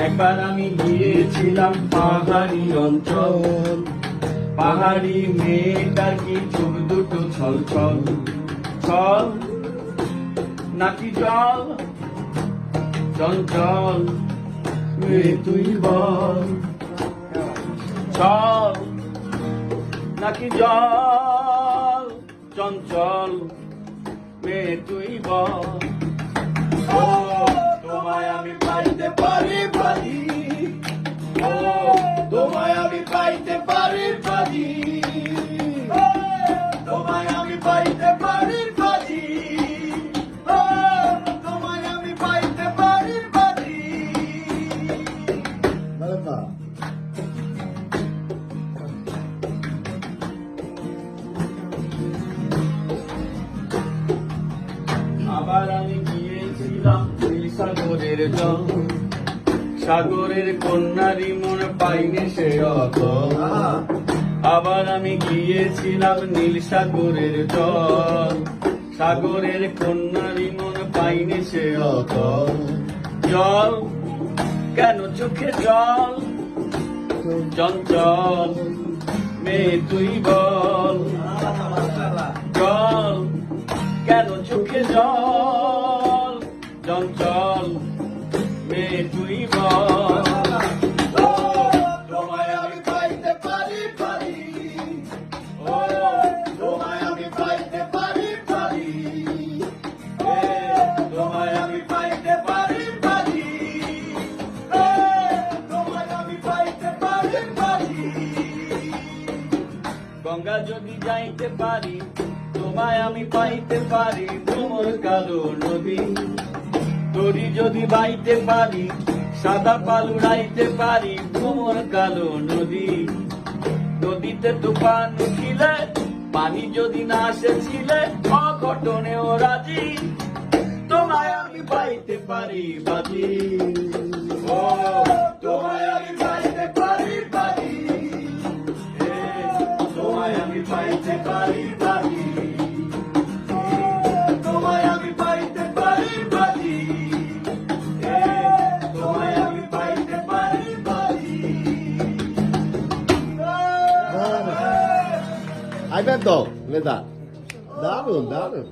একবার আমি গিয়েছিলাম পাহাড়ি অঞ্চল, পাহাড়ি মেয়েটার কি চোখ দুটো ছল ছল ছল নাকি জল চঞ্চল মেয়ে তুই বল, ছল নাকি জল চঞ্চল মেয়ে তুই বল। ও তোমায় আমি পাইতে পারি পারি, ও তোমায় আমি পাইতে পারি পারি, তোমায় আমি পাইতে পারি পারি, তোমায় আমি পাইতে পারি পারি। আবার আমি গিয়েছিলাম সাগরের জল, সাগরের কন্যারি মন পাইনি সে অত। আবার আমি গিয়েছিলাম নীল সাগরের জল, সাগরের কন্যারি মন পাইনি সে অত। জল কেন চোখে জল চঞ্চল মেয়ে তুই বল, জল কেন চোখে জল চঞ্চল মেয়ে তুই বল। ও তোমায় আমি পাইতে পারি পারি, ও তোমায় আমি পাইতে পারি পারি, তোমায় আমি পাইতে পারি পারি, তোমায় আমি পাইতে পারি পারি। গঙ্গা যদি যাইতে পারি তোমায় আমি পাইতে পারি, তোমার কালো নদী তরি যদি বাইতে পারি, সাদা পাল উড়াইতে পারি তোমার কালো নদী। নদীতে তুফান উঠিলে পানি যদি না এসেছিলে অঘটনেও রাজি, তোমায় আমি পাইতে পারি বাজি। ও তোমায় আমি পাইতে পারি পারি, তোমায় আমি পাইতে পারি পারি, তোমায় আমি পাইতে পারি পারি, তোমায় আমি পাইতে পারি পারি। আইবেন তো মেধা, দারুন দারুন।